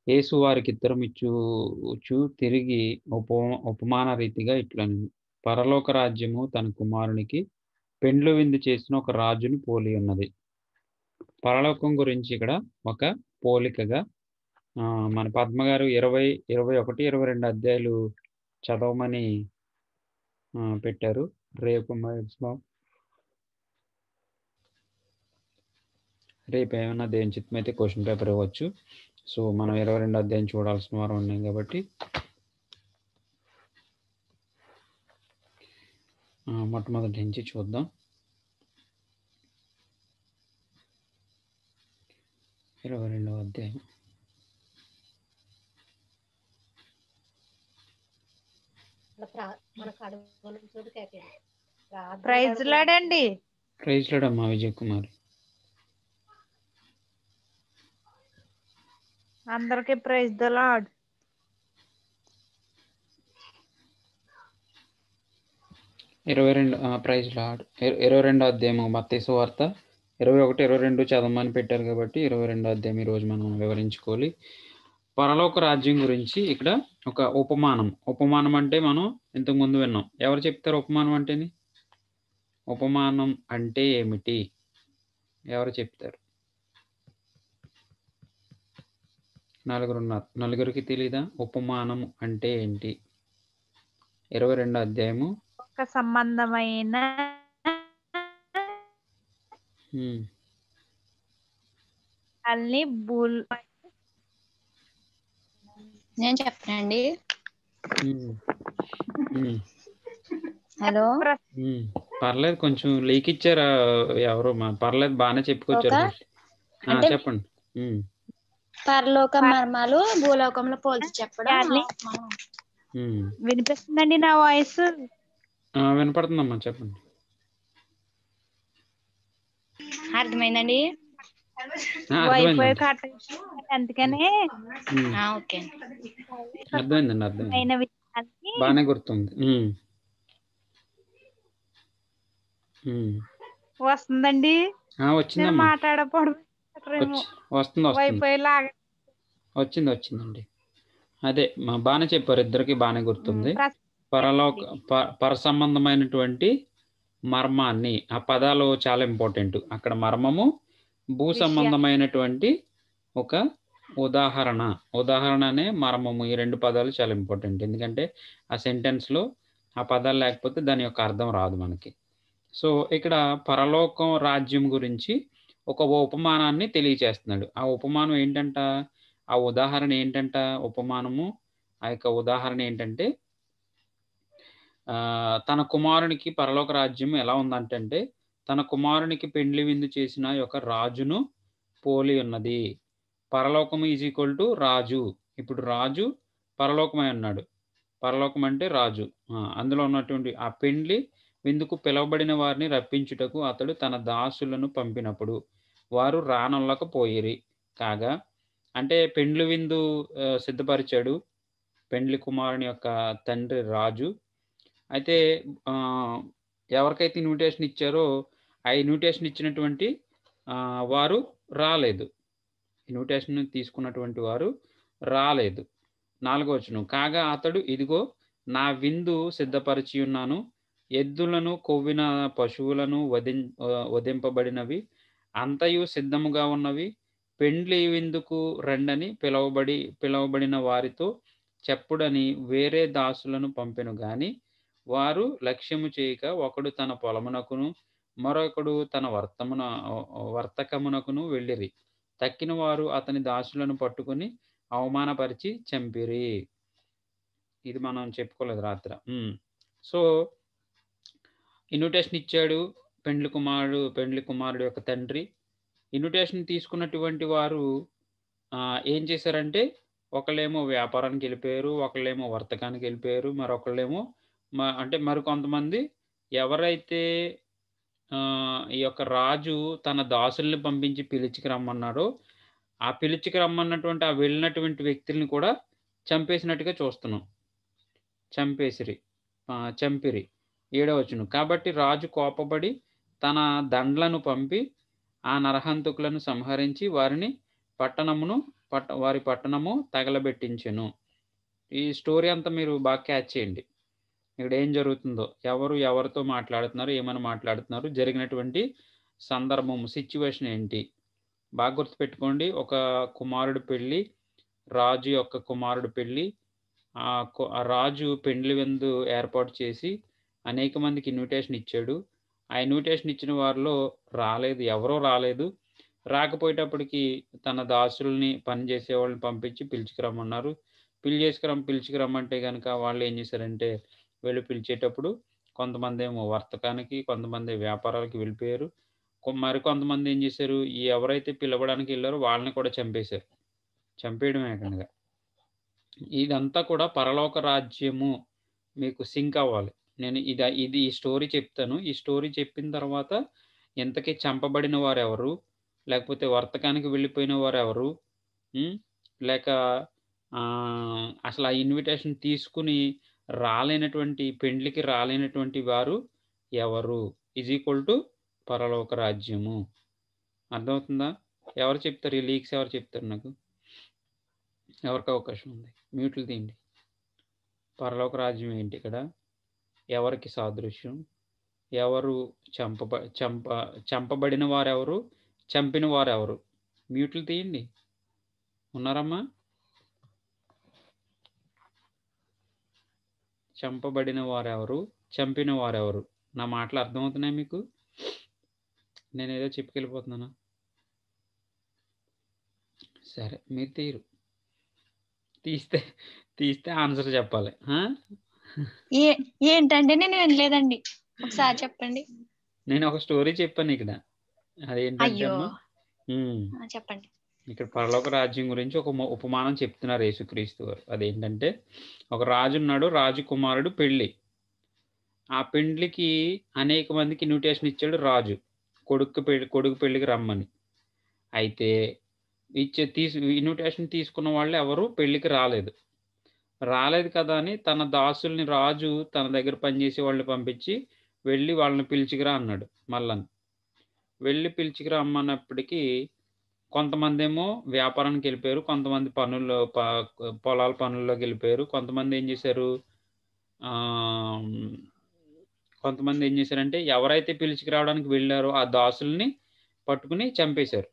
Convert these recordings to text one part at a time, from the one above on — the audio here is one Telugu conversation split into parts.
యేసు వారికిద్దరం తిరిగి ఉపమాన రీతిగా ఇట్లనెను. పరలోక రాజ్యము తన కుమారునికి పెండ్లి విందు చేసిన ఒక రాజుని పోలి ఉన్నది. పరలోకం గురించి ఇక్కడ ఒక పోలికగా మన పద్మ గారు 20, 21, 22 అధ్యాయాలు చదవమని పెట్టారు. రేపు ఏమన్నా దేని చిత్తమైతే క్వశ్చన్ పేపర్ ఇవ్వచ్చు. సో మనం 22 అధ్యాయం చూడాల్సిన వారం ఉన్నాం కాబట్టి మొట్టమొదటి నుంచి చూద్దాం. 22వ అధ్యాయం. ప్రైజ్ లాడండి. ప్రైజ్ లాడమ్మా విజయ్ కుమార్. అందరికి praise the Lord. Praise Lord. 22వ అధ్యాయం మత్తయి సువార్త 21, 22 చదవమని పెట్టారు కాబట్టి 22వ అధ్యాయం ఈరోజు మనం వివరించుకోవాలి. పరలోక రాజ్యం గురించి ఇక్కడ ఒక ఉపమానం. ఉపమానం అంటే మనం ఇంతకు ముందు విన్నాం. ఎవరు చెప్తారు ఉపమానం అంటేని? ఉపమానం అంటే ఏమిటి? ఎవరు చెప్తారు? నలుగురికి తెలీదా ఉపమానం అంటే ఏంటి? 22వ అధ్యాయము ఒక సంబంధమైన అల్ని నేను చెప్తానండి. హలో, పర్లేదు, కొంచెం లీక్ ఇచ్చారా ఎవరు? పర్లేదు, బాగానే చెప్పుకొచ్చారు. చెప్పండి. పరలోక మర్మాలు భూలోకంలో పోల్చి చెప్పడం. వినిపిస్తుందండి నా వాయిస్? వినపడుతుందమ్మా, చెప్పండి. అర్థమైందండి. అందుకనే అర్థమైందండి. బాగానే గుర్తుంది. వస్తుందండి. వచ్చిందమ్మా, వచ్చిందండి. అదే బాగానే చెప్పారు, ఇద్దరికి బాగానే గుర్తుంది. పర సంబంధమైనటువంటి మర్మాన్ని, ఆ పదాలు చాలా ఇంపార్టెంట్. అక్కడ మర్మము, భూ సంబంధమైనటువంటి ఒక ఉదాహరణ అనే మర్మము, ఈ రెండు పదాలు చాలా ఇంపార్టెంట్. ఎందుకంటే ఆ సెంటెన్స్లో ఆ పదాలు లేకపోతే దాని యొక్క అర్థం రాదు మనకి. సో ఇక్కడ పరలోకం రాజ్యం గురించి ఒక ఉపమానాన్ని తెలియచేస్తున్నాడు. ఆ ఉపమానం ఏంటంట? ఆ ఉదాహరణ ఏంటంట? ఉపమానము ఆ యొక్క ఉదాహరణ ఏంటంటే, తన కుమారునికి పరలోక రాజ్యం ఎలా ఉందంటే, తన కుమారునికి పెండ్లి విందు చేసిన యొక్క రాజును పోలి ఉన్నది. పరలోకము ఈజ్ ఈక్వల్ టు రాజు. ఇప్పుడు రాజు పరలోకమై ఉన్నాడు. పరలోకం అంటే రాజు. అందులో ఉన్నటువంటి ఆ పెండ్లి విందుకు పిలువబడిన వారిని రప్పించుటకు అతడు తన దాసులను పంపినప్పుడు వారు రానొల్లకపోయిరి. కాగా అంటే పెండ్లి విందు సిద్ధపరిచాడు పెండ్లి కుమారుని యొక్క తండ్రి రాజు. అయితే ఎవరికైతే ఇన్విటేషన్ ఇచ్చారో ఆ ఇన్విటేషన్ ఇచ్చినటువంటి వారు రాలేదు. ఇన్విటేషన్ తీసుకున్నటువంటి వారు రాలేదు. 4వ వచనం, కాగా అతడు, ఇదిగో నా విందు సిద్ధపరిచి ఉన్నాను, ఎద్దులను కొవ్విన పశువులను వధింపబడినవి అంతయు సిద్ధముగా ఉన్నవి, పెండ్లి విందుకు రండని పిలువబడిన వారితో చెప్పుడని వేరే దాసులను పంపెను గాని వారు లక్ష్యము చేయక ఒకడు తన పొలమునకును మరొకడు తన వర్తకమునకును వెళ్ళిరి. తక్కిన వారు అతని దాసులను పట్టుకుని అవమానపరిచి చంపిరి. ఇది మనం చెప్పుకోలేదు రాత్రి. సో ఇన్విటేషన్ ఇచ్చాడు పెండ్లి కుమారుడు యొక్క తండ్రి. ఇన్విటేషన్ తీసుకున్నటువంటి వారు ఏం చేశారంటే, ఒకళ్ళేమో వ్యాపారానికి వెళ్ళిపోయారు, ఒకళ్ళేమో వర్తకానికి వెళ్ళిపోయారు, మరొకళ్ళేమో అంటే మరికొంతమంది ఎవరైతే ఈ యొక్క రాజు తన దాసుల్ని పంపించి పిలిచికి రమ్మన్నారో ఆ పిలిచికి రమ్మన్నటువంటి ఆ వెళ్ళినటువంటి వ్యక్తుల్ని కూడా చంపేసినట్టుగా చూస్తున్నాం. చంపిరి. 7వ వచనం, కాబట్టి రాజు కోపపడి తన దండ్లను పంపి ఆ నరహంతకులను సంహరించి వారిని పట్టణమును వారి పట్టణము తగలబెట్టించెను. ఈ స్టోరీ అంతా మీరు బాగా క్యాచ్ చేయండి. ఇక్కడ ఏం జరుగుతుందో, ఎవరు ఎవరితో మాట్లాడుతున్నారు, ఏమని మాట్లాడుతున్నారు, జరిగినటువంటి సందర్భం, సిచ్యువేషన్ ఏంటి బాగా గుర్తుపెట్టుకోండి. ఒక కుమారుడు పెళ్ళి, రాజు యొక్క కుమారుడు పెళ్ళి. ఆ రాజు పెండ్లి విందు ఏర్పాటు చేసి అనేక మందికి ఇన్విటేషన్ ఇచ్చాడు. ఆ ఇన్విటేషన్ ఇచ్చిన వారిలో ఎవరో రాలేదు. రాకపోయేటప్పటికి తన దాసుల్ని పనిచేసే వాళ్ళని పంపించి పిలుచుకురమ్మన్నారు. పిలుచుకురమ్మంటే కనుక వాళ్ళు ఏం చేశారంటే, వీళ్ళు పిలిచేటప్పుడు కొంతమంది ఏమో వర్తకానికి, కొంతమంది వ్యాపారాలకి వెళ్ళిపోయారు. మరికొంతమంది ఏం చేశారు, ఎవరైతే పిలవడానికి వెళ్ళారో వాళ్ళని కూడా చంపేశారు. చంపేయడమే కనుక ఇదంతా కూడా పరలోక రాజ్యము మీకు సింక్ అవ్వాలి. నేను ఈ స్టోరీ చెప్తాను. ఈ స్టోరీ చెప్పిన తర్వాత ఇంతకీ చంపబడిన వారెవరు, లేకపోతే వర్తకానికి వెళ్ళిపోయిన వారెవరు, లేక అసలు ఆ ఇన్విటేషన్ తీసుకుని పెండ్లికి రాలేనటువంటి వారు ఎవరు ఈజ్ ఈక్వల్ టు పరలోక రాజ్యము. అర్థమవుతుందా? ఎవరు చెప్తారు? ఈ లీక్స్ ఎవరు చెప్తారు నాకు? ఎవరికి అవకాశం ఉంది? మ్యూట్లు తీయండి. పరలోక రాజ్యం ఏంటి ఇక్కడ? ఎవరికి సాదృశ్యం? ఎవరు చంపబడిన వారెవరు? చంపిన వారెవరు? మ్యూట్లు తీయండి. ఉన్నారమ్మా? చంపబడిన వారెవరు? చంపిన వారెవరు? నా మాటలు అర్థమవుతున్నాయి మీకు? నేనేదో చెప్పుకెళ్ళిపోతున్నానా? సరే, మీరు తీస్తే ఆన్సర్ చెప్పాలి. ఏంటంటే నేను వినలేదండి, ఒకసారి చెప్పండి. నేను ఒక స్టోరీ చెప్పాను ఇక్కడ. అదేంటంటే చెప్పండి. ఇక్కడ పరలోక రాజ్యం గురించి ఒక ఉపమానం చెప్తున్నారు యేసుక్రీస్తు గారు. అదేంటంటే, ఒక రాజు ఉన్నాడు, రాజు కుమారుడు పెళ్ళి. ఆ పెండ్లికి అనేక మందికి ఇన్విటేషన్ ఇచ్చాడు రాజు, కొడుకు పెళ్ళికి రమ్మని. అయితే ఇన్విటేషన్ తీసుకున్న వాళ్ళు ఎవరు పెళ్ళికి రాలేదు కదా అని తన దాసుల్ని రాజు తన దగ్గర పనిచేసే వాళ్ళని పంపించి వెళ్ళి వాళ్ళని పిలుచుకురా అన్నాడు. వెళ్ళి పిలుచుకురా అమ్మన్నప్పటికీ కొంతమంది ఏమో వ్యాపారానికి వెళ్ళిపోయారు, కొంతమంది పొలాల పనుల్లోకి వెళ్ళిపోయారు, కొంతమంది ఏం చేశారంటే ఎవరైతే పిలుచుకురావడానికి వెళ్ళారో ఆ దాసుల్ని పట్టుకుని చంపేశారు.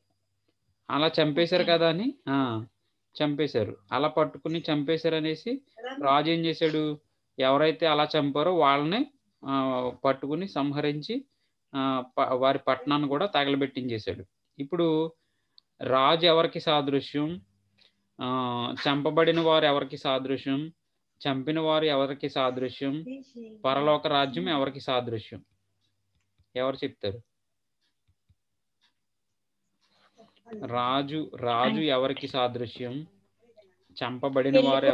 అలా చంపేశారు కదా అని చంపేశారు. అలా పట్టుకుని చంపేశారు అనేసి రాజు ఏం చేశాడు, ఎవరైతే అలా చంపారో వాళ్ళని పట్టుకుని సంహరించి వారి పట్టణాన్ని కూడా తగలబెట్టించేశాడు. ఇప్పుడు రాజు ఎవరికి సాదృశ్యం? చంపబడిన వారు ఎవరికి సాదృశ్యం? చంపిన వారు ఎవరికి సాదృశ్యం? పరలోక రాజ్యం ఎవరికి సాదృశ్యం? ఎవరు చెప్తారు? రాజు ఎవరికి సాదృశ్యం? చంపబడిన వారు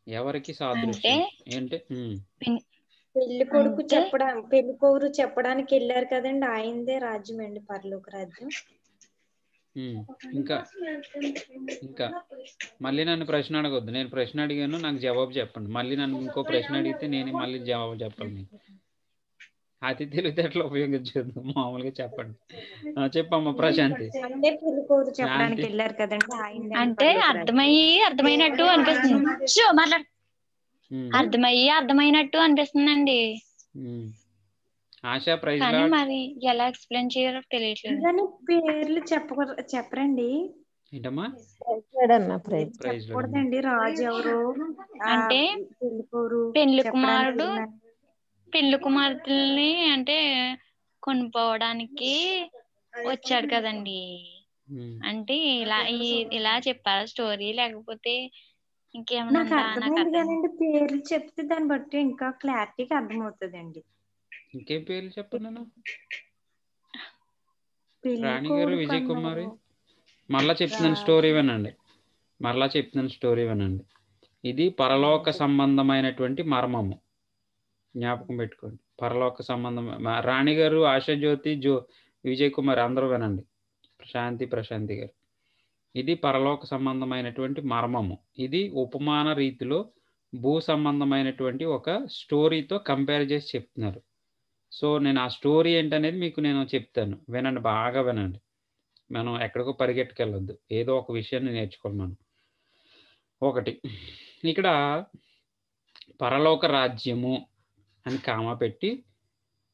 ఎవరికి సాదృశ్యం? ఏంటి? పెళ్లి కొడుకు చెప్పడానికి వెళ్ళారు కదండి, ఆయనదే రాజ్యం అండి పరలోక రాజ్యం. ఇంకా మళ్ళీ నన్ను ప్రశ్న అడగొద్దు. నేను ప్రశ్న అడిగాను, నాకు జవాబు చెప్పండి. మళ్ళీ నన్ను ఇంకో ప్రశ్న అడిగితే నేను మళ్ళీ జవాబు చెప్పాలి. మీకు అతి తెలివితేటలు ఉపయోగించదు, మామూలుగా చెప్పండి. చెప్పమ్మా ప్రశాంతి. చెప్పడానికి వెళ్ళారు కదండి, అంటే అర్థమైనట్టు అనిపిస్తుంది. అర్థమైనట్టు అనిపిస్తుందండి. ఆశా ప్రైజ్ మరి ఎలా ఎక్స్ప్లెయిన్ చేయాలో తెలియట్లేదు. పేర్లు చెప్పరండి. ఏంటమ్మా? చెప్పకూడదండి. రాజు ఎవరు అంటే పెళ్లి కుమార్తెల్ని అంటే కొనుక్కోవడానికి వచ్చాడు కదండి. అంటే ఇలా చెప్పారా స్టోరీ, లేకపోతే ఇంకేమన్నా? పేర్లు చెప్తే దాన్ని బట్టి ఇంకా క్లారిటీగా అర్థమవుతుందండి. ఇంకేం పేర్లు చెప్పండి. రాణి గారు, విజయ్ కుమారి, మరలా చెప్తున్నాను స్టోరీ వినండి. ఇది పరలోక సంబంధమైనటువంటి మర్మము, జ్ఞాపకం పెట్టుకోండి. పరలోక సంబంధం. రాణి గారు, ఆశాజ్యోతి, విజయ్ కుమార్ అందరూ వినండి. ప్రశాంతి గారు, ఇది పరలోక సంబంధమైనటువంటి మర్మము. ఇది ఉపమాన రీతిలో భూ సంబంధమైనటువంటి ఒక స్టోరీతో కంపేర్ చేసి చెప్తున్నారు. సో నేను ఆ స్టోరీ ఏంటనేది మీకు నేను చెప్తాను, వినండి, బాగా వినండి. మనం ఎక్కడికో పరిగెట్టుకెళ్ళొద్దు, ఏదో ఒక విషయాన్ని నేర్చుకోవాలి మనం. ఒకటి, ఇక్కడ పరలోక రాజ్యము అని కామా పెట్టి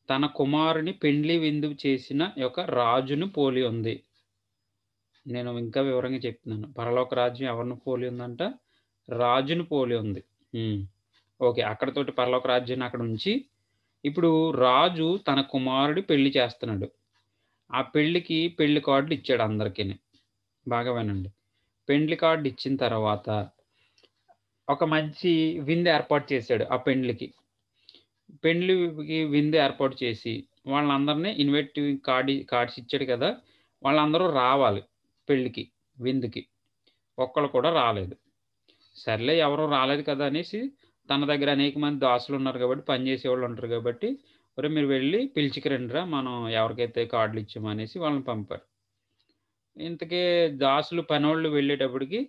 తన కుమారుని పెండ్లి విందు చేసిన యొక్క రాజును పోలి ఉంది. నేను ఇంకా వివరంగా చెప్తున్నాను. పరలోక రాజ్యం ఎవరిని పోలి ఉందంట? రాజును పోలి ఉంది. ఓకే, అక్కడతోటి పరలోక రాజ్యాన్ని అక్కడ ఉంచి ఇప్పుడు రాజు తన కుమారుడి పెళ్లి చేస్తున్నాడు. ఆ పెళ్లికి పెళ్లి కార్డులు ఇచ్చాడు అందరికీ. బాగా వినండి. పెండ్లి కార్డు ఇచ్చిన తర్వాత ఒక మంచి విందు ఏర్పాటు చేశాడు. ఆ పెండ్లికి విందు ఏర్పాటు చేసి వాళ్ళందరినీ ఇన్వైటివ్ కార్డ్స్ ఇచ్చాడు కదా, వాళ్ళందరూ రావాలి పెళ్ళికి, విందుకి. ఒక్కళ్ళు కూడా రాలేదు. సర్లే, ఎవరు రాలేదు కదా అనేసి తన దగ్గర అనేక మంది దాసులు ఉన్నారు కాబట్టి, పనిచేసేవాళ్ళు ఉంటారు కాబట్టి, ఒరే మీరు వెళ్ళి పిలిచికరండిరా, మనం ఎవరికైతే కార్డులు ఇచ్చామో అనేసి వాళ్ళని పంపారు. ఇంతకీ దాసులు పనోళ్ళు వెళ్ళేటప్పటికి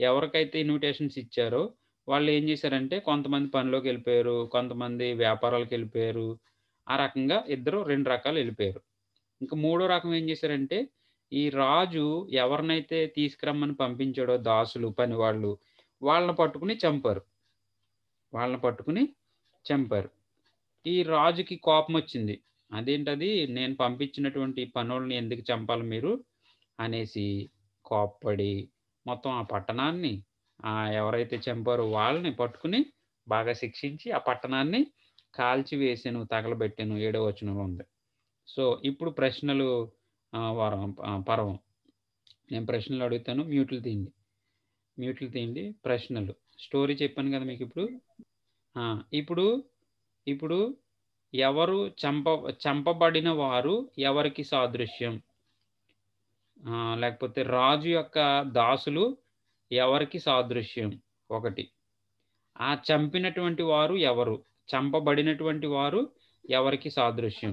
ఎవరికైతే ఇన్విటేషన్స్ ఇచ్చారో వాళ్ళు ఏం చేశారంటే, కొంతమంది పనిలోకి వెళ్ళిపోయారు, కొంతమంది వ్యాపారాలకు వెళ్ళిపోయారు. ఆ రకంగా ఇద్దరు 2 రకాలు వెళ్ళిపోయారు. ఇంకా మూడో రకం ఏం చేశారంటే, ఈ రాజు ఎవరినైతే తీసుకురమ్మని పంపించాడో దాసులు పనివాళ్ళు, వాళ్ళని పట్టుకుని చంపారు. ఈ రాజుకి కోపం వచ్చింది. అదేంటది, నేను పంపించినటువంటి పనుల్ని ఎందుకు చంపాలి మీరు అనేసి కోప్పడి మొత్తం ఆ పట్టణాన్ని, ఎవరైతే చంపారో వాళ్ళని పట్టుకుని బాగా శిక్షించి ఆ పట్టణాన్ని కాల్చివేసెను, తగలబెట్టెను. 7వ వచనంలో ఉంది. సో ఇప్పుడు ప్రశ్నలు పర్వం. నేను ప్రశ్నలు అడుగుతాను, మ్యూట్లు తీయండి. ప్రశ్నలు. స్టోరీ చెప్పాను కదా మీకు. ఇప్పుడు ఎవరు చంపబడిన వారు ఎవరికి సాదృశ్యం? లేకపోతే రాజు యొక్క దాసులు ఎవరికి సాదృశ్యం? ఒకటి. ఆ చంపినటువంటి వారు ఎవరు? చంపబడినటువంటి వారు ఎవరికి సాదృశ్యం?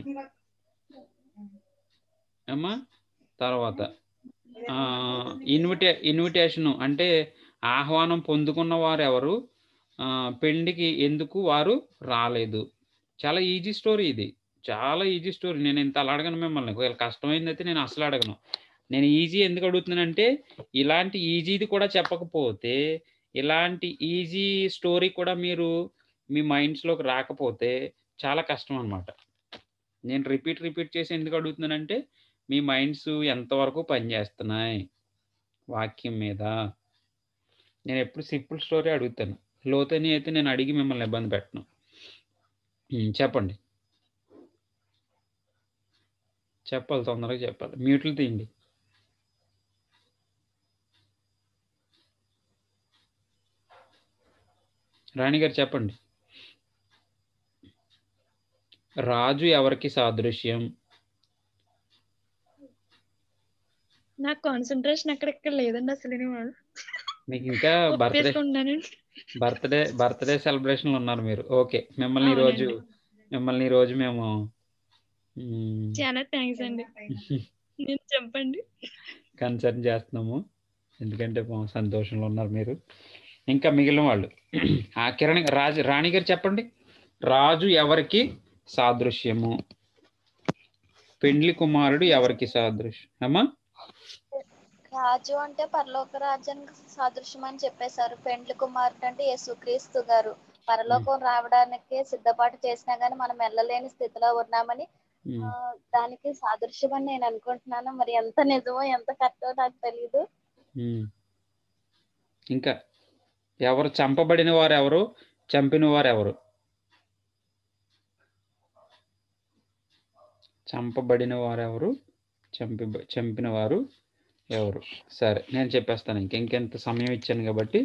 అమ్మా, తర్వాత ఇన్విటేషను అంటే ఆహ్వానం పొందుకున్న వారు ఎవరు? పెళ్లికి ఎందుకు వారు రాలేదు? చాలా ఈజీ స్టోరీ ఇది, చాలా ఈజీ స్టోరీ. నేను ఇంత అలా అడగను మిమ్మల్ని. ఒకవేళ కష్టమైందైతే నేను అసలు అడగను. నేను ఈజీ ఎందుకు అడుగుతున్నానంటే, ఇలాంటి ఈజీది కూడా చెప్పకపోతే, ఇలాంటి ఈజీ స్టోరీ కూడా మీరు మీ మైండ్స్లోకి రాకపోతే చాలా కష్టం అనమాట. నేను రిపీట్ చేసి ఎందుకు అడుగుతున్నానంటే, మీ మైండ్స్ ఎంతవరకు పనిచేస్తున్నాయి వాక్యం మీద. నేను ఎప్పుడు సింపుల్ స్టోరీ అడుగుతాను, లోతని అయితే నేను అడిగి మిమ్మల్ని ఇబ్బంది పెట్టను. చెప్పండి, చెప్పాలి, తొందరగా చెప్పాలి. మ్యూట్లు తీయండి. రాణిగారు చెప్పండి. రాజు ఎవరికి సాదృశ్యం? నాకు కాన్సన్ట్రేషన్ అక్కడెక్కడ లేదండి అసలు. మీకు ఇంకా బర్త్డే సెలబ్రేషన్లు ఉన్నారు మీరు. ఓకే, మిమ్మల్ని ఈ రోజు మేము చాలా థ్యాంక్స్ అండి. చెప్పండి. కన్సర్న్ చేస్తున్నాము, ఎందుకంటే సంతోషంలో ఉన్నారు మీరు. ఇంకా మిగిలిన వాళ్ళు కిరణ్ రాణి గారు చెప్పండి. రాజు ఎవరికి సాదృశ్యము? పెండ్లి కుమారుడు ఎవరికి సాదృశ్యం? అమ్మా, రాజు అంటే పరలోక రాజ్యానికి సాదృశ్యం అని చెప్పేశారు. పెండ్లి కుమారుడు అంటే యేసుక్రీస్తు గారు. పరలోకం రావడానికి సిద్ధపాటు చేసినా గానీ మనం వెళ్ళలేని స్థితిలో ఉన్నామని దానికి సాదృశ్యం అని నేను అనుకుంటున్నాను. మరి ఎంత నిజమో ఎంత కరెక్టో నాకు తెలియదు. ఇంకా ఎవరు చంపబడిన వారు ఎవరు? చంపిన వారు ఎవరు? చంపబడిన వారు ఎవరు? చంపిన వారు ఎవరు? సరే, నేను చెప్పేస్తాను. ఇంకెంత సమయం ఇచ్చాను కాబట్టి.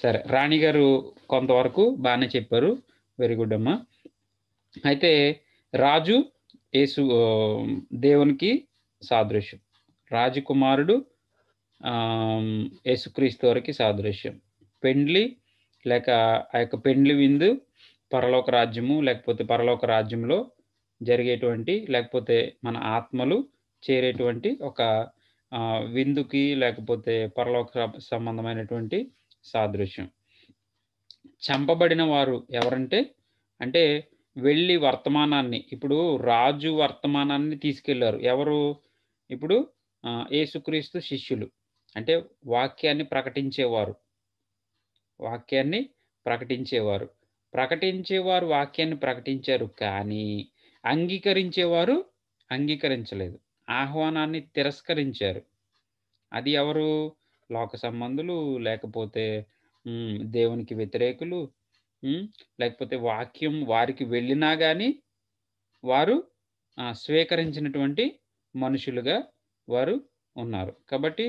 సరే, రాణి గారు కొంతవరకు బాగానే చెప్పారు. వెరీ గుడ్ అమ్మా. అయితే రాజు దేవునికి సాదృశ్యం, రాజకుమారుడు యేసుక్రీస్తు వారికి సాదృశ్యం. పెండ్లి లేక ఆ యొక్క పెండ్లి విందు పరలోక రాజ్యము, లేకపోతే పరలోక రాజ్యంలో జరిగేటువంటి, లేకపోతే మన ఆత్మలు చేరేటువంటి ఒక విందుకి, లేకపోతే పరలోక సంబంధమైనటువంటి సాదృశ్యం. చంపబడిన వారు ఎవరంటే, వెళ్ళి వర్తమానాన్ని ఇప్పుడు రాజు వర్తమానాన్ని తీసుకెళ్లారు. ఎవరు? ఇప్పుడు యేసుక్రీస్తు శిష్యులు. అంటే వాక్యాన్ని ప్రకటించేవారు. వాక్యాన్ని ప్రకటించేవారు. ప్రకటించేవారు వాక్యాన్ని ప్రకటించారు. కానీ అంగీకరించేవారు అంగీకరించలేదు. ఆహ్వానాన్ని తిరస్కరించారు. అది ఎవరు? లోక సంబంధులు, లేకపోతే దేవునికి వ్యతిరేకులు, లేకపోతే వాక్యం వారికి వెళ్ళినా గాని వారు స్వీకరించినటువంటి మనుషులుగా వారు ఉన్నారు. కాబట్టి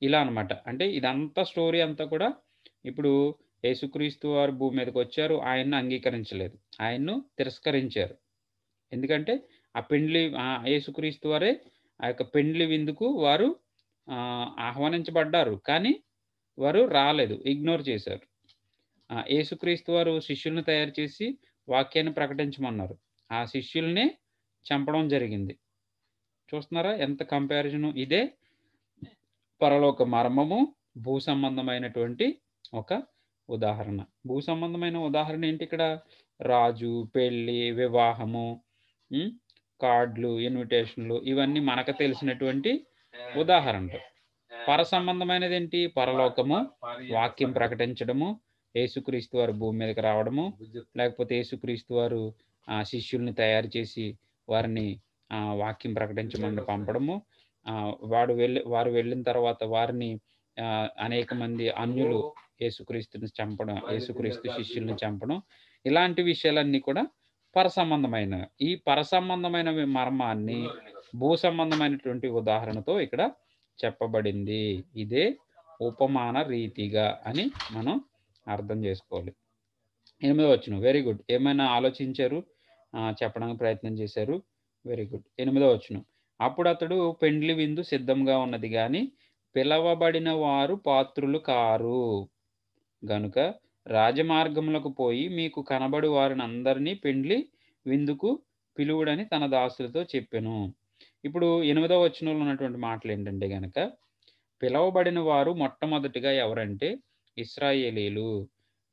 ఇలా అన్నమాట. అంటే ఇదంతా స్టోరీ అంతా కూడా ఇప్పుడు యేసుక్రీస్తు వారు భూమి మీదకొచ్చారు. ఆయన్ను అంగీకరించలేదు. ఆయన్ను తిరస్కరించారు. ఎందుకంటే యేసుక్రీస్తు వారే ఆ యొక్క పెండ్లి విందుకు వారు ఆహ్వానించబడ్డారు. కానీ వారు రాలేదు. ఇగ్నోర్ చేశారు. యేసుక్రీస్తు వారు శిష్యులను తయారు చేసి వాక్యాన్ని ప్రకటించమన్నారు. ఆ శిష్యుల్నే చంపడం జరిగింది. చూస్తున్నారా ఎంత కంపారిజను? ఇదే పరలోక మర్మము భూ సంబంధమైనటువంటి ఒక ఉదాహరణ. భూ సంబంధమైన ఉదాహరణ ఏంటి ఇక్కడ? రాజు, పెళ్లి, వివాహము, కార్డులు, ఇన్విటేషన్లు ఇవన్నీ మనకు తెలిసినటువంటి ఉదాహరణలు. పర సంబంధమైనది ఏంటి? పరలోకము, వాక్యం ప్రకటించడము, యేసుక్రీస్తు వారు భూమి మీదకి రావడము, లేకపోతే యేసుక్రీస్తు వారు శిష్యుల్ని తయారు చేసి వారిని వాక్యం ప్రకటించమని పంపడము, వారు వెళ్ళిన తర్వాత వారిని అనేక మంది అన్యులు యేసుక్రీస్తుని చంపడం, యేసుక్రీస్తు శిష్యుల్ని చంపడం, ఇలాంటి విషయాలన్నీ కూడా పర సంబంధమైనవి. ఈ పర సంబంధమైన మర్మాన్ని భూ సంబంధమైనటువంటి ఉదాహరణతో ఇక్కడ చెప్పబడింది. ఇదే ఉపమాన రీతిగా అని మనం అర్థం చేసుకోవాలి. 8వ వచనం. Very good. ఏమైనా ఆలోచించారు, చెప్పడానికి ప్రయత్నం చేశారు. Very good. 8వ వచనం. అప్పుడు అతడు పెండ్లి విందు సిద్ధంగా ఉన్నది గాని పిలవబడిన వారు పాత్రులు కారు గనుక రాజమార్గములకు పోయి మీకు కనబడి వారిని అందరినీ పెండ్లి విందుకు పిలువుడని తన దాసులతో చెప్పెను. ఇప్పుడు 8వ వచనంలో ఉన్నటువంటి మాటలు ఏంటంటే గనక పిలవబడిన వారు మొట్టమొదటిగా ఎవరంటే ఇశ్రాయేలీలు.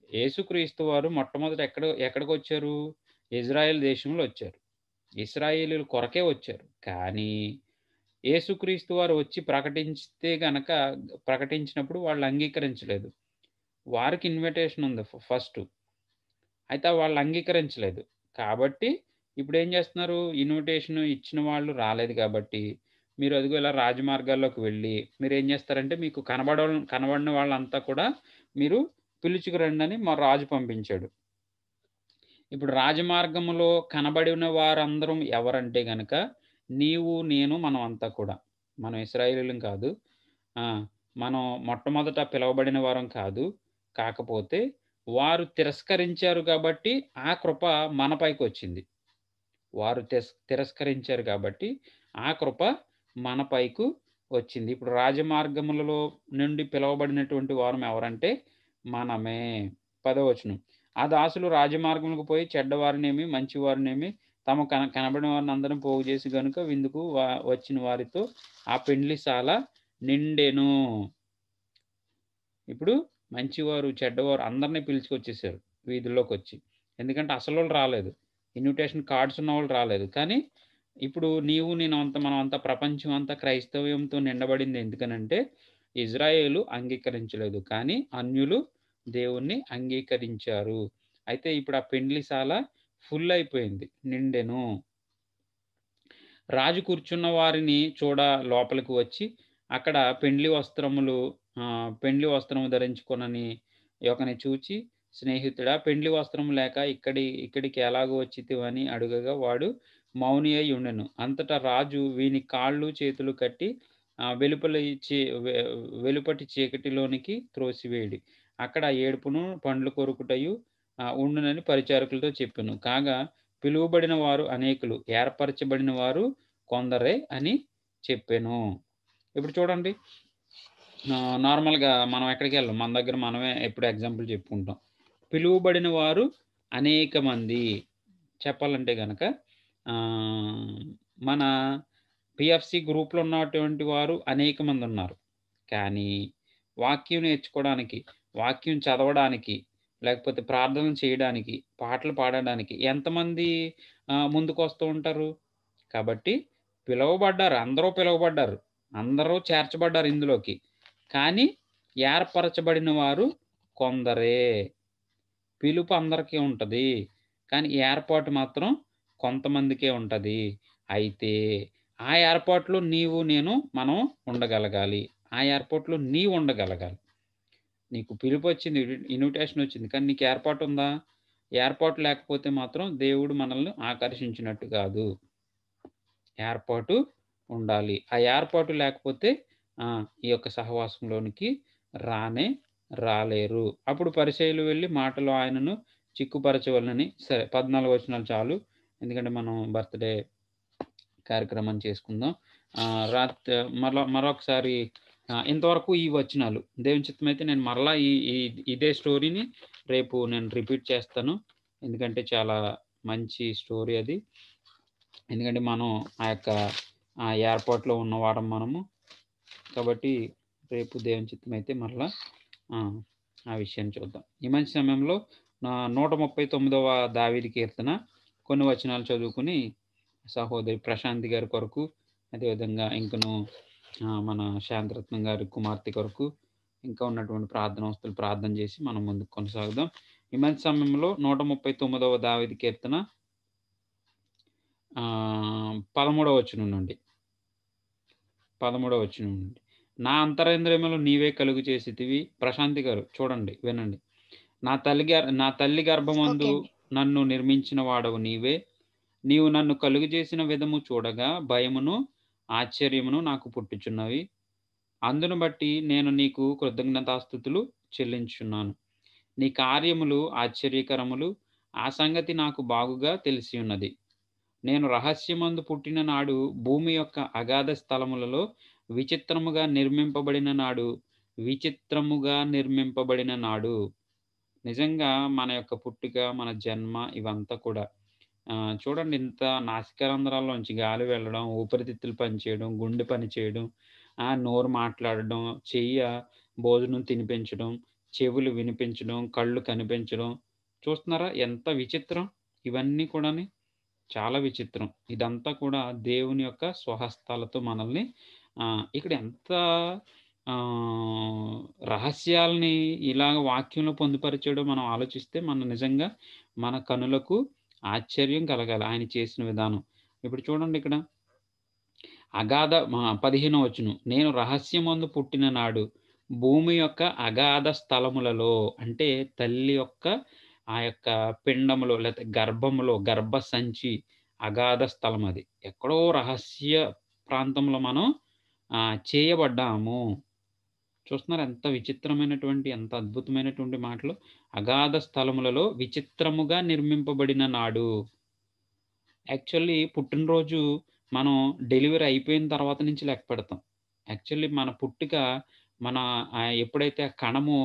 యేసుక్రీస్తు వారు మొట్టమొదట ఎక్కడికి వచ్చారు? ఇజ్రాయెల్ దేశంలో వచ్చారు. ఇశ్రాయేలీల కొరకే వచ్చారు. కానీ యేసుక్రీస్తు వారు వచ్చి ప్రకటించినప్పుడు వాళ్ళు అంగీకరించలేదు. వారికి ఇన్విటేషన్ ఉంది ఫస్ట్. అయితే వాళ్ళు అంగీకరించలేదు. కాబట్టి ఇప్పుడు ఏం చేస్తున్నారు? ఇన్విటేషన్ ఇచ్చిన వాళ్ళు రాలేదు కాబట్టి మీరు అదిగో ఇలా రాజమార్గాల్లోకి వెళ్ళి మీరు ఏం చేస్తారంటే మీకు కనబడిన వాళ్ళంతా కూడా మీరు పిలుచుకురండి అని మా రాజు పంపించాడు. ఇప్పుడు రాజమార్గంలో కనబడిన వారందరం ఎవరంటే గనక నీవు, నేను, మనం అంతా కూడా. మనం ఇశ్రాయేలీయులం కాదు. మనం మొట్టమొదట పిలవబడిన వారం కాదు. కాకపోతే వారు తిరస్కరించారు కాబట్టి ఆ కృప మనపైకి వచ్చింది. వారు తిరస్కరించారు కాబట్టి ఆ కృప మనపైకి వచ్చింది. ఇప్పుడు రాజమార్గములలో నుండి పిలవబడినటువంటి వారం ఎవరంటే మనమే. 10వ వచనం. ఆ దాసులు రాజమార్గములకు పోయి చెడ్డవారినేమి మంచివారినేమి తమ కనబడిన వారిని అందరిని పోగు చేసి గనుక విందుకు వచ్చిన వారితో ఆ పెండ్లిశాల నిండెను. ఇప్పుడు మంచివారు చెడ్డవారు అందరినీ పిలుచుకొచ్చేసారు వీధుల్లోకి వచ్చి. ఎందుకంటే అసలు వాళ్ళు రాలేదు. ఇన్విటేషన్ కార్డ్స్ ఉన్న వాళ్ళు రాలేదు. కానీ ఇప్పుడు నీవు నేను మనం అంతా ప్రపంచం అంతా క్రైస్తవ్యంతో నిండబడింది. ఎందుకనంటే ఇజ్రాయేలు అంగీకరించలేదు. కానీ అన్యులు దేవుణ్ణి అంగీకరించారు. అయితే ఇప్పుడు ఆ పెండ్లిశాల ఫుల్ అయిపోయింది, నిండెను. రాజు కూర్చున్న వారిని చూడ లోపలికి వచ్చి అక్కడ పెండ్లి వస్త్రము ధరించుకొనని ఒకని చూచి, స్నేహితుడా, పెండ్లి వస్త్రము లేక ఇక్కడికి ఎలాగో వచ్చితివని అడుగగా వాడు మౌని అయి ఉండెను. అంతటా రాజు వీని కాళ్ళు చేతులు కట్టి వెలుపటి చీకటిలోనికి త్రోసివేయడి. అక్కడ ఏడుపును పండ్లు కొరుకుటయు ఉండునని పరిచారకులతో చెప్పెను. కాగా పిలువబడిన వారు అనేకులు, ఏర్పరచబడిన వారు కొందరే అని చెప్పెను. ఇప్పుడు చూడండి, నార్మల్గా మనం ఎక్కడికి వెళ్ళాం, మన దగ్గర మనమే ఎప్పుడు ఎగ్జాంపుల్ చెప్పుకుంటాం. పిలువబడిన వారు అనేక మంది చెప్పాలంటే కనుక మన పిఎఫ్సి గ్రూప్లో ఉన్నటువంటి వారు అనేక మంది ఉన్నారు. కానీ వాక్యం నేర్చుకోవడానికి, వాక్యం చదవడానికి, లేకపోతే ప్రార్థన చేయడానికి, పాటలు పాడడానికి ఎంతమంది ముందుకొస్తూ ఉంటారు? కాబట్టి పిలువబడ్డారు. అందరూ పిలువబడ్డారు. అందరూ చేర్చబడ్డారు ఇందులోకి. కానీ ఏర్పరచబడిన వారు కొందరే. పిలుపు అందరికీ ఉంటది. కానీ ఏర్పాటు మాత్రం కొంతమందికే ఉంటది. అయితే ఆ ఏర్పాటులో మనం ఉండగలగాలి. ఆ ఏర్పాటులో నీవు ఉండగలగాలి. నీకు పిలుపొచ్చింది, ఇన్విటేషన్ వచ్చింది. కానీ నీకు ఏర్పాటుందా? ఏర్పాటు లేకపోతే మాత్రం దేవుడు మనల్ని ఆకర్షించినట్టు కాదు. ఏర్పాటు ఉండాలి. ఆ ఏర్పాటు లేకపోతే ఈ యొక్క సహవాసంలోనికి రాలేరు. అప్పుడు పరిసయ్యులు వెళ్లి మాటలో ఆయనను చిక్కుపరచవలెనని సరే 14 వచనాలు చాలు. ఎందుకంటే మనం బర్త్‌డే కార్యక్రమం చేసుకుందాం. మరొకసారి ఇంతవరకు ఈ వచనాలు. దేవుని చిత్తమైతే నేను మరలా ఇదే స్టోరీని రేపు నేను రిపీట్ చేస్తాను. ఎందుకంటే చాలా మంచి స్టోరీ అది. ఎందుకంటే మనం ఆ ఏర్పాటులో ఉన్నవారం మనము. కాబట్టి రేపు దేవుని చిత్తమైతే మరలా ఆ విషయాన్ని చూద్దాం. ఈ మంచి సమయంలో 139వ దావీదు కీర్తన కొన్ని వచనాలు చదువుకుని సహోదరి ప్రశాంతి గారి కొరకు, అదేవిధంగా ఇంకను మన శాంతరత్నం గారి కుమార్తె కొరకు, ఇంకా ఉన్నటువంటి ప్రార్థనవస్తులు ప్రార్థన చేసి మనం ముందుకు కొనసాగుదాం. ఈ మంచి సమయంలో 139వ దావీదు కీర్తన 13వ వచనం నుండి నా అంతరేంద్రియములు నీవే కలుగు చేసితివి. ప్రశాంతి గారు చూడండి, వినండి. నా తల్లి గర్భమందు నన్ను నిర్మించిన వాడవు నీవే. నీవు నన్ను కలుగు చేసిన విధము చూడగా భయమును ఆశ్చర్యమును నాకు పుట్టుచున్నవి. అందును బట్టి నేను నీకు కృతజ్ఞతాస్తుతులు చెల్లించుచున్నాను. నీ కార్యములు ఆశ్చర్యకరములు. ఆ సంగతి నాకు బాగుగా తెలిసి ఉన్నది. నేను రహస్యమందు పుట్టిన నాడు, భూమి యొక్క అగాధ స్థలములలో విచిత్రముగా నిర్మింపబడిన నాడు. నిజంగా మన యొక్క పుట్టుక, మన జన్మ ఇవంతా కూడా చూడండి, ఇంత నాసికారంధ్రాల్లోంచి గాలి వెళ్ళడం, ఊపిరితిత్తులు పనిచేయడం, గుండె పనిచేయడం, నోరు మాట్లాడడం, భోజనం తినిపించడం, చెవులు వినిపించడం, కళ్ళు కనిపించడం. చూస్తున్నారా ఎంత విచిత్రం? ఇవన్నీ కూడాని చాలా విచిత్రం. ఇదంతా కూడా దేవుని యొక్క స్వహస్తాలతో మనల్ని ఇక్కడ ఎంత రహస్యాల్ని ఇలాగ వాక్యంలో పొందుపరిచాడో మనం ఆలోచిస్తే నిజంగా మన కనులకు ఆశ్చర్యం కలగాలి ఆయన చేసిన విధానం. ఇప్పుడు చూడండి, ఇక్కడ 15వ వచనం, నేను రహస్యమందు పుట్టిన నాడు భూమి యొక్క అగాధ స్థలములలో, అంటే తల్లి యొక్క ఆ యొక్క పిండములో లేకపోతే గర్భములో, గర్భసంచి అగాధ స్థలం. అది ఎక్కడో రహస్య ప్రాంతంలో మనం చేయబడ్డాము. చూస్తున్నారు ఎంత విచిత్రమైనటువంటి, ఎంత అద్భుతమైనటువంటి మాటలు. అగాధ స్థలములలో విచిత్రముగా నిర్మింపబడిన నాడు. యాక్చువల్లీ పుట్టినరోజు మనం డెలివరీ అయిపోయిన తర్వాత నుంచి లెక్క పెడతాం. యాక్చువల్లీ మన పుట్టుక ఎప్పుడైతే ఆ కణము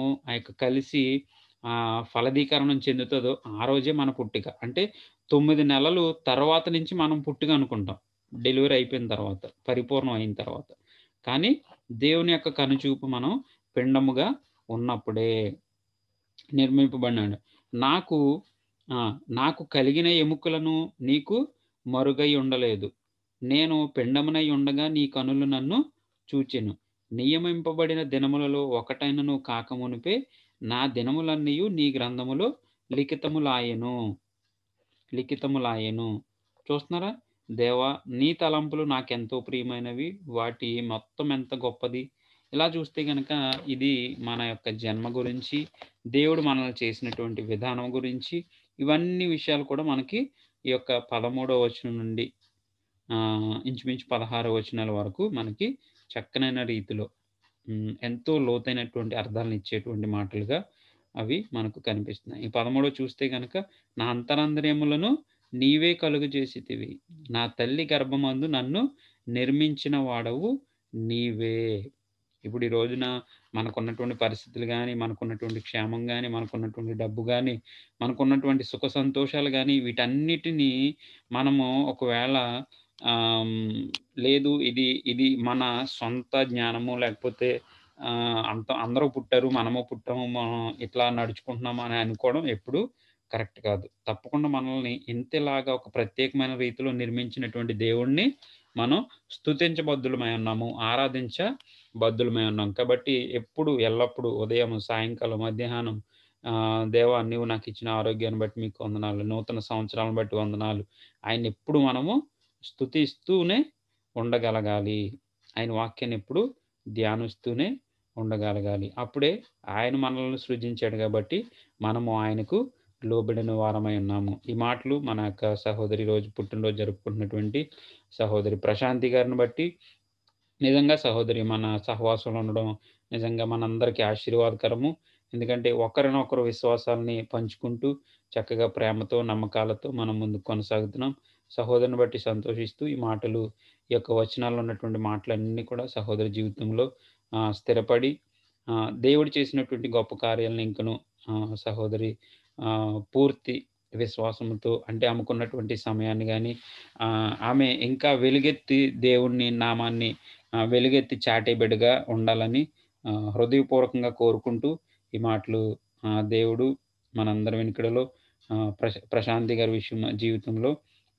కలిసి ఫలదీకరణం చెందుతుందో ఆ రోజే మన పుట్టుక. అంటే 9 నెలలు తర్వాత నుంచి మనం పుట్టుక అనుకుంటాం, డెలివరీ అయిపోయిన తర్వాత, పరిపూర్ణం అయిన తర్వాత. కానీ దేవుని యొక్క కనుచూపు మనం పిండముగా ఉన్నప్పుడే నిర్మింపబడినాడు. నాకు కలిగిన ఎముకలను నీకు మరుగై ఉండలేదు. నేను పిండమునై ఉండగా నీ కనులు నన్ను చూచెను. నియమింపబడిన దినములలో ఒకటైనను కాకమునిపే నా దినములన్నీయు నీ గ్రంథములో లిఖితములాయెను. చూస్తున్నారా? దేవా, నీ తలంపులు నాకెంతో ప్రియమైనవి, వాటి మొత్తం ఎంత గొప్పది. ఇలా చూస్తే గనక ఇది మన యొక్క జన్మ గురించి, దేవుడు మనల్ని చేసినటువంటి విధానం గురించి, ఇవన్నీ విషయాలు కూడా మనకి ఈ యొక్క 13వ వచనం నుండి ఇంచుమించు 16వ వచనాల వరకు మనకి చక్కనైన రీతిలో ఎంతో లోతైనటువంటి అర్థాలను ఇచ్చేటువంటి మాటలుగా అవి మనకు కనిపిస్తున్నాయి. ఈ 13 చూస్తే గనక, నా అంతరంద్రియములను నీవే కలుగు చేసితివి. నా తల్లి గర్భమందు నన్ను నిర్మించిన వాడవు నీవే. ఇప్పుడు ఈ రోజున మనకున్నటువంటి పరిస్థితులు కానీ, మనకున్నటువంటి క్షేమం కానీ, మనకున్నటువంటి డబ్బు కానీ, మనకున్నటువంటి సుఖ సంతోషాలు కానీ, వీటన్నిటినీ మనము ఒకవేళ లేదు ఇది మన సొంత జ్ఞానము, లేకపోతే అందరూ పుట్టారు, మనము పుట్టాము, మనం ఇట్లా నడుచుకుంటున్నాము అని అనుకోవడం ఎప్పుడూ కరెక్ట్ కాదు. తప్పకుండా మనల్ని ఇంతలాగా ఒక ప్రత్యేకమైన రీతిలో నిర్మించినటువంటి దేవుడిని మనం స్తుతించబద్దులమై ఉన్నాము. ఆరాధించబద్దులమై ఉన్నాం. కాబట్టి ఎప్పుడు ఎల్లప్పుడూ ఉదయం, సాయంకాలం, మధ్యాహ్నం దేవా నీవు నాకిచ్చిన ఆరోగ్యాన్ని బట్టి మీకు వందనాలు. నూతన సంవత్సరాలను బట్టి వందనాలు. ఆయన్నెప్పుడు మనము స్తుతిస్తూనే ఉండగలగాలి. ఆయన వాక్యాన్ని ఎప్పుడు ధ్యానిస్తూనే ఉండగలగాలి. అప్పుడే ఆయన మనల్ని సృజించాడు కాబట్టి మనము ఆయనకు లోబడిన వారమై ఉన్నాము. ఈ మాటలు మన యొక్క సహోదరి రోజు పుట్టినరోజు జరుపుకుంటున్నటువంటి సహోదరి ప్రశాంతి గారిని బట్టి నిజంగా సహోదరి మన సహవాసంలో ఉండడం నిజంగా మనందరికీ ఆశీర్వాదకరము. ఎందుకంటే ఒకరినొకరు విశ్వాసాలని పంచుకుంటూ చక్కగా ప్రేమతో, నమ్మకాలతో మనం ముందుకు కొనసాగుతున్నాం. సహోదరుని బట్టి సంతోషిస్తూ ఈ మాటలు, ఈ యొక్క వచనాల్లో ఉన్నటువంటి మాటలన్నీ కూడా సహోదరి జీవితంలో స్థిరపడి దేవుడు చేసినటువంటి గొప్ప కార్యాలను ఇంకను సహోదరి పూర్తి విశ్వాసంతో అంటే ఆమెకున్నటువంటి సమయాన్ని గానీ ఆమె ఇంకా వెలుగెత్తి దేవుని నామాన్ని వెలుగెత్తి చాటే బిడ్డగా ఉండాలని హృదయపూర్వకంగా కోరుకుంటూ ఈ మాటలు దేవుడు మనందరి వెనుకడలో ప్రశాంతి గారి జీవితంలో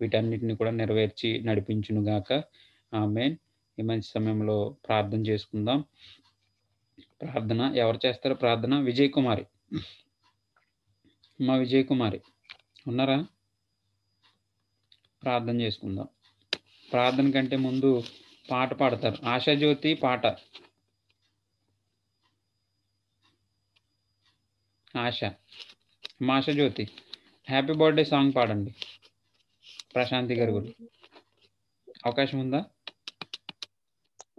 వీటన్నిటిని కూడా నెరవేర్చి నడిపించునుగాక. ఆమేన్. ఈ మంచి సమయంలో ప్రార్థన చేసుకుందాం. ప్రార్థన ఎవరు చేస్తారో ప్రార్థన? విజయ్ కుమారి. మా విజయ్ కుమారి ఉన్నారా? ప్రార్థన చేసుకుందాం. ప్రార్థన కంటే ముందు పాట పాడతారు. ఆశాజ్యోతి పాట. ఆశాజ్యోతి హ్యాపీ బర్త్డే సాంగ్ పాడండి ప్రశాంతి గారి గురించి. అవకాశం ఉందా?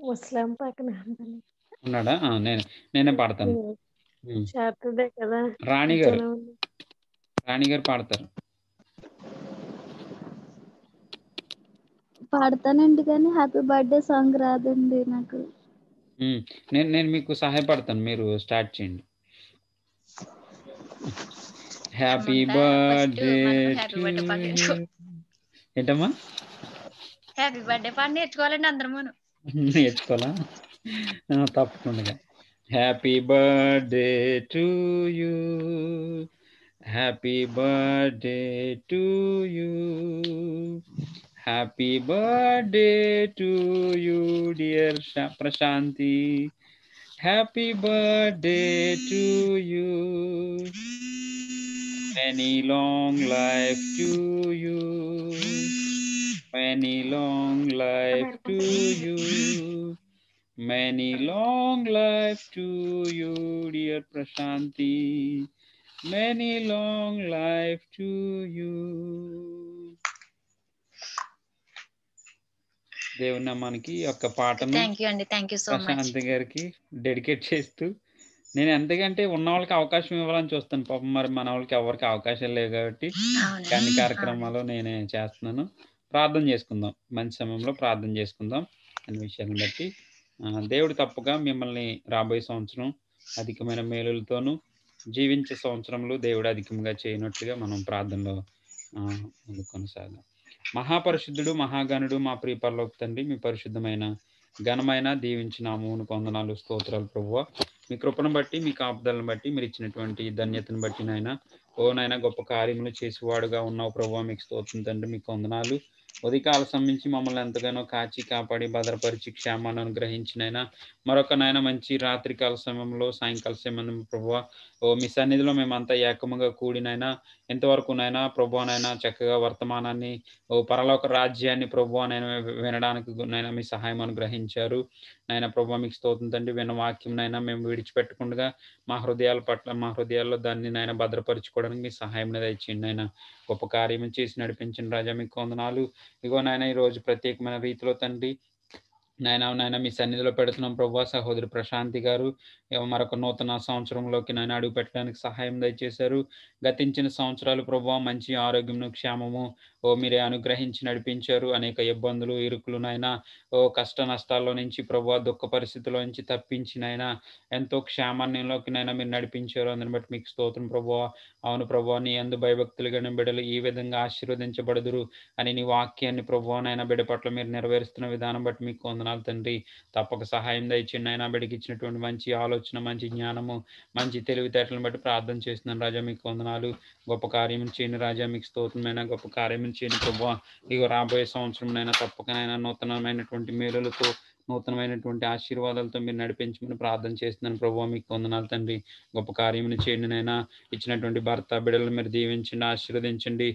ముస్లాం పక్కన ఉన్నాడా? నేనే పాడతాను. కదా. రాణి గారు పాడతారు. పాడతానండి కానీ హ్యాపీ బర్త్డే సాంగ్ రాదండి నాకు. నేను మీకు సహాయపడతాను, మీరు స్టార్ట్ చేయండి. హ్యాపీ బర్త్డే ఏంటమ్మా? హ్యాపీ బర్త్డే పాట నేర్చుకోవాలండి అందరము. నేర్చుకోవాలా? తప్పకుండా. Happy birthday to you, happy birthday to you, happy birthday to you dear Prashanti, happy birthday to you, many long life to you, many long life to you, many long life to you dear Prashanti, many long life to you. దేవుని నామానికి ఒక పాటను ప్రశాంతి గారికి డెడికేట్ చేస్తూ, నేను ఎంతకంటే ఉన్న వాళ్ళకి అవకాశం ఇవ్వాలని చూస్తాను. పాపం మరి మన వాళ్ళకి ఎవరికి అవకాశం లేవు కాబట్టి అన్ని కార్యక్రమాలు నేనే చేస్తున్నాను. ప్రార్థన చేసుకుందాం. మంచి సమయంలో ప్రార్థన చేసుకుందాం అనే విషయాన్ని బట్టి. దేవుడు తప్పగా మిమ్మల్ని రాబోయే సంవత్సరం అధికమైన మేలులతోనూ జీవించే సంవత్సరంలో దేవుడు అధికంగా చేయనట్లుగా మనం ప్రార్థనలో కొనసాగాం. మహాపరిశుద్ధుడు, మహాగణుడు, మా ప్రియ పరలోక తండ్రి, మీ పరిశుద్ధమైన ఘనమైన దీవించిన నామమును వందనాలు, స్తోత్రాలు ప్రభువా. మీ కృపను బట్టి, మీ కాపుదలను బట్టి, మీరు ఇచ్చినటువంటి ధన్యతను బట్టి నాయన, ఓ నాయన గొప్ప కార్యములు చేసేవాడుగా ఉన్నావు ప్రభువా. మీకు స్తోత్రం తండ్రి, మీకు వందనాలు. ఉదయకాల సంబంధించి మమ్మల్ని ఎంతగానో కాచి కాపాడి భద్రపరిచి క్షేమాన్ని అనుగ్రహించినైనా మరొక నాయన మంచి రాత్రికాల సమయంలో, సాయంకాల సమయం ప్రభువా, ఓ మీ సన్నిధిలో మేమంతా ఏకముగా కూడినైనా ఎంతవరకు నైనా ప్రభువానైనా చక్కగా వర్తమానాన్ని, ఓ పరలోక రాజ్యాన్ని ప్రభువానైనా వినడానికి నైనా మీ సహాయం అనుగ్రహించారు నాయన ప్రభువా. మీకు స్తోత్రం తండ్రి. విన్న వాక్యం నైనా మేము విడిచిపెట్టకుండా మా హృదయాల పట్ల, మా హృదయాల్లో దాన్ని నాయన భద్రపరచుకోవడానికి మీ సహాయం దయచేయండి నాయన. గొప్ప కార్యం చేసి నడిపించిన రాజా మీకు వందనాలు. ఇగో నాయన ఈరోజు ప్రత్యేకమైన రీతిలో తండ్రి నాయన మీ సన్నిధిలో పెడుతున్నాం ప్రభువా. సహోదరి ప్రశాంతి గారు మరొక నూతన సంవత్సరంలోకి నాయన అడుగు పెట్టడానికి సహాయం దయచేశారు. గతించిన సంవత్సరాలు ప్రభువా మంచి ఆరోగ్యము, క్షేమము, ఓ మీరే అనుగ్రహించి నడిపించారు. అనేక ఇబ్బందులు, ఇరుకులు నాయన, కష్ట నష్టాల్లో నుంచి ప్రభువా, దుఃఖ పరిస్థితుల్లో నుంచి తప్పించి నాయన, ఎంతో క్షేమాన్యంలోకి నాయన మీరు నడిపించారు. అందుని బట్టి మీకు స్తోత్రం ప్రభువా. అవును ప్రభువా, నీ యందు భయభక్తులు కలిగిన బిడ్డలు ఈ విధంగా ఆశీర్వదించబడుదురు అని నీ వాక్యాన్ని ప్రభువా నాయన బిడ్డ పట్ల మీరు నెరవేరుస్తున్న విధానం బట్టి మీకు వందనాలు తండ్రి. తప్పక సహాయం దయచేయండి నాయన. బిడ్డకి ఇచ్చినటువంటి మంచి ఆలోచన, మంచి జ్ఞానము, మంచి తెలివితేటలను బట్టి ప్రార్థన చేస్తున్నాను రాజా. మీకు వందనాలు. గొప్ప కార్యం చేయని రాజా, మీకు స్తోత్రమైన గొప్ప కార్యం చేయని ప్రభువా. ఇగో రాబోయే సంవత్సరంనైనా తప్పకనైనా నూతనమైనటువంటి మేలులతో, నూతనమైనటువంటి ఆశీర్వాదాలతో మీరు నడిపించమని ప్రార్థన చేస్తున్నాను ప్రభువా. మీకు వందనాలు తండ్రి. గొప్ప కార్యమును చేయండి నైనా. ఇచ్చినటువంటి భర్త బిడ్డలను మీరు దీవించండి, ఆశీర్వదించండి.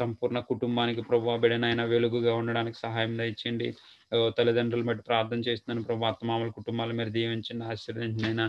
సంపూర్ణ కుటుంబానికి ప్రభువా బిడ్డనైనా వెలుగుగా ఉండడానికి సహాయం దయచేయండి. తల్లిదండ్రులు బట్టి ప్రార్థన చేస్తున్నాను ప్రభు. అత్తమామల కుటుంబాలు మీరు దీవించండి, ఆశీర్వదించండి అయినా.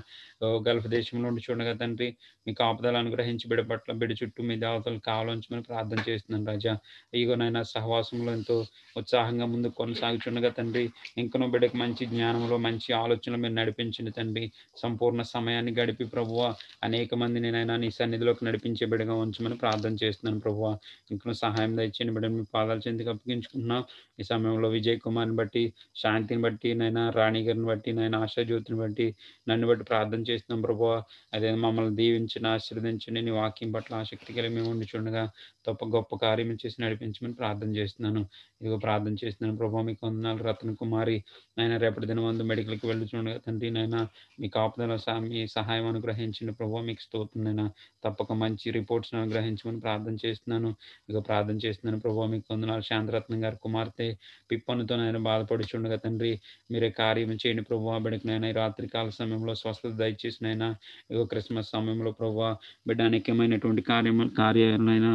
గల్ఫ్ దేశంలో ఉండి చూడగా తండ్రి, మీ కాపుదలు అనుగ్రహించి బిడ్డ పట్ల, బిడ్డ చుట్టూ మీ దేవతలు కావాలంచమని ప్రార్థన చేస్తున్నాను రాజా. ఇగోనైనా సహవాసంలో ఎంతో ఉత్సాహంగా ముందుకు కొనసాగుచుండగా తండ్రి, ఇంకనూ బిడ్డకు మంచి జ్ఞానంలో, మంచి ఆలోచనలు మీరు నడిపించండి తండ్రి. సంపూర్ణ సమయాన్ని గడిపి ప్రభువా అనేక మందిని నైనా నీ సన్నిధిలోకి నడిపించే బిడ్డగా ఉంచమని ప్రార్థన చేస్తున్నాను ప్రభువా. ఇంకనూ సహాయం దయచేయండి బిడ్డను మీ పాదాల చెందికి అప్పగించుకుంటున్నాం. ఈ సమయంలో విజయ్ కుమార్ని బట్టి, శాంతిని బట్టి నైనా, రాణి గారిని బట్టి నైనా, ఆశాజ్యోతిని బట్టి, నన్ను బట్టి ప్రార్థన చేస్తున్నాం ప్రభువా. అదే మమ్మల్ని దీవించిన, ఆశీర్వదించండి. నీ వాక్యం పట్ల ఆసక్తి కలిగి మేము ఉండి చూడగా గొప్ప కార్యం చేసి నడిపించమని ప్రార్థన చేస్తున్నాను. ఇదిగో ప్రార్థన చేస్తున్నాను ప్రభువా. మీకు వందనాలు. రత్న కుమారి నైనా రేపటి దినమందు మెడికల్కి వెళ్ళి చూడగా తండ్రి నైనా, మీ కాపుదల మీ సహాయం అనుగ్రహించండి ప్రభువా. మీకు స్తోత్రనైనా. తప్పక మంచి రిపోర్ట్స్ అనుగ్రహించమని ప్రార్థన చేస్తున్నాను. ఇక ప్రార్థన చేస్తున్నాను ప్రభువా. మీకు వందనాలు. శాంతరత్నం గారి కుమార్తె పిప్పనుతో నేను బాధపడుచుండగా తండ్రి, మీరే కార్యం చేయండి ప్రభువా. బిడ్డకునైనా ఈ రాత్రికాల సమయంలో స్వస్థత దయచేసినైనా, ఇగో క్రిస్మస్ సమయంలో ప్రభువా బిడ్డ అనేకమైనటువంటి కార్యాలైనా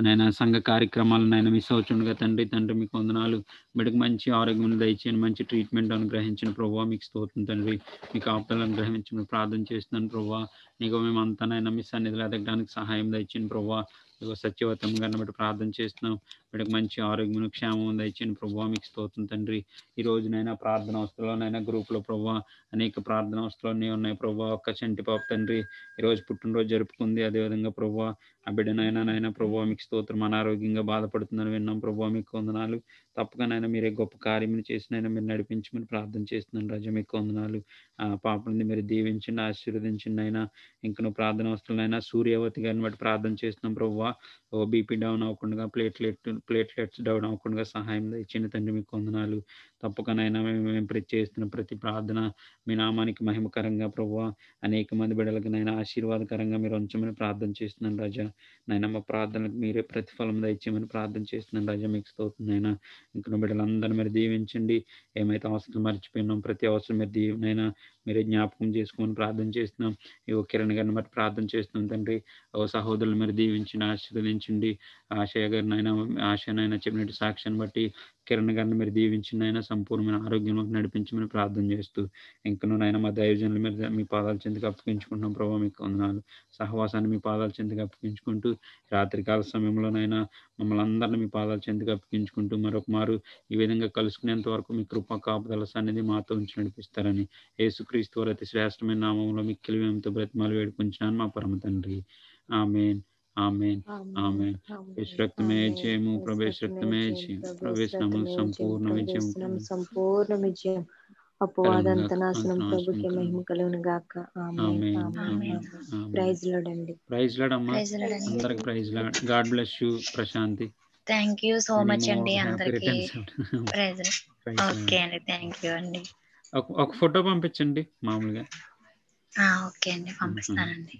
నైనా, సంఘ కార్యక్రమాలనైనా మిస్ అవుతుండగా తండ్రి మీకు వందనాలు. బిడ్డకు మంచి ఆరోగ్యం దయచేయండి, మంచి ట్రీట్మెంట్ అనుగ్రహించిన ప్రభువా. మీకు స్తోత్రం తండ్రి. మీకు ఆప్తలు అనుగ్రహించమని ప్రార్థన చేస్తున్నాను ప్రభువా. నీకు మేమంతానైనా మీ సన్నిధిలో ఎదగడానికి సహాయం దయచేయండి ప్రభువా. ఇగో సత్యవతం గారిని బట్టి ప్రార్థన చేస్తున్నాం. వీడికి మంచి ఆరోగ్యం, క్షేమం దయచేయండి ప్రభువా. మీకు స్తోత్రం తండ్రి. ఈ రోజునైనా ప్రార్థన వస్తువులోనైనా గ్రూప్లో ప్రభువా అనేక ప్రార్థన వస్తువులు ఉన్నాయి ప్రభువా. ఒక్క చంటి పాప తండ్రి ఈరోజు పుట్టినరోజు జరుపుకుంది. అదేవిధంగా ప్రభువా ఆ బిడ్డనైనా ప్రభువా మీకు స్తోత్రం. అనారోగ్యంగా బాధపడుతుందని విన్నాం ప్రభువా. మీకు వందనాలు. తప్పకనైనా మీరే గొప్ప కార్యములు చేసినైనా మీరు నడిపించమని ప్రార్థన చేస్తున్నాను రాజా. మీకు వందనాలు. పాపని మీరు దీవించండి, ఆశీర్వదించండి అయినా. ఇంకను ప్రార్థన వస్తువులైనా సూర్యవతి గారిని బట్టి ప్రార్థన చేస్తున్నాం ప్రభువా. బీపీ డౌన్ అవ్వకుండా, ప్లేట్లెట్స్ డౌన్ అవ్వకుండా సహాయం ఇచ్చిన తండ్రి మీకు వందనాలు. తప్పకనైనా మేము చేస్తున్న ప్రతి ప్రార్థన మీ నామానికి మహిమకరంగా ప్రభువా అనేక మంది బిడ్డలకు నైనా ఆశీర్వాదకరంగా మీరు ఉంచమని ప్రార్థన చేస్తున్నాను రాజా. నైనా మా ప్రార్థనలకు మీరే ప్రతిఫలం దయచేయమని ప్రార్థన చేస్తున్నాను రాజా. మీకు స్తోత్రం నైనా. ఇంకా బిడ్డలందరూ మీరు దీవించండి. ఏమైతే అవసరం మర్చిపోయినాం ప్రతి అవసరం మీరు దీవెనైనా మీరే జ్ఞాపకం చేసుకోమని ప్రార్థన చేస్తున్నాం. ఈ కిరణ్ గారిని బట్టి ప్రార్థన చేస్తున్నాం తండ్రి. సహోదరులు మీరు దీవించండి, ఆశీర్వదించండి. ఆశయ గారినైనా, ఆశనైనా చెప్పినట్టు సాక్ష్యాన్ని బట్టి కిరణ్ గారిని మీరు దీవించండి అయినా, సంపూర్ణమైన ఆరోగ్యంలోకి నడిపించమని ప్రార్థన చేస్తూ ఇంకనూ నైనా మా దైవజనులు మీరు మీ పాదాల చెంతకు అప్పగించుకుంటున్నాం ప్రభావ. మీకు వందనాలు. సహవాసాన్ని మీ పాదాల చెంతకు అప్పగించుకుంటూ రాత్రికాల సమయంలోనైనా మమ్మల్ని అందరినీ మీ పాదాల చెంతకు అప్పగించుకుంటూ మరొక మారు ఈ విధంగా కలుసుకునేంత వరకు మీ కృపా కాపుదల సన్నిధి మాతో ఉంచి నడిపిస్తారని యేసుక్రీస్తు వారి అతి శ్రేష్టమైన నామంలో మిక్కిలి మేమతో బ్రతిమాలు వేడుకుంటున్నాను మా పరమ తండ్రి. ఆమేన్, ఆమేన్, ఆమేన్. రక్తమే జయము, ప్రవేశ రక్తమే జయం, ప్రవేశనము సంపూర్ణ విజయం, సంపూర్ణ విజయం, అపవాదంత నాశనం ప్రభుకి మహిమ కలుగును గాక. Amen, amen. ప్రైజ్ లార్డ్ అండి. ప్రైజ్ లార్డ్ అమ్మా. అందరికి praise Lord. God bless you Prashanti. Thank you so much అండి అందరికి. ప్రైజ్ ఓకే అండి, థ్యాంక్ యూ అండి. ఒక ఫోటో పంపించండి మామూలుగా. ఓకే అండి, పంపిస్తానండి.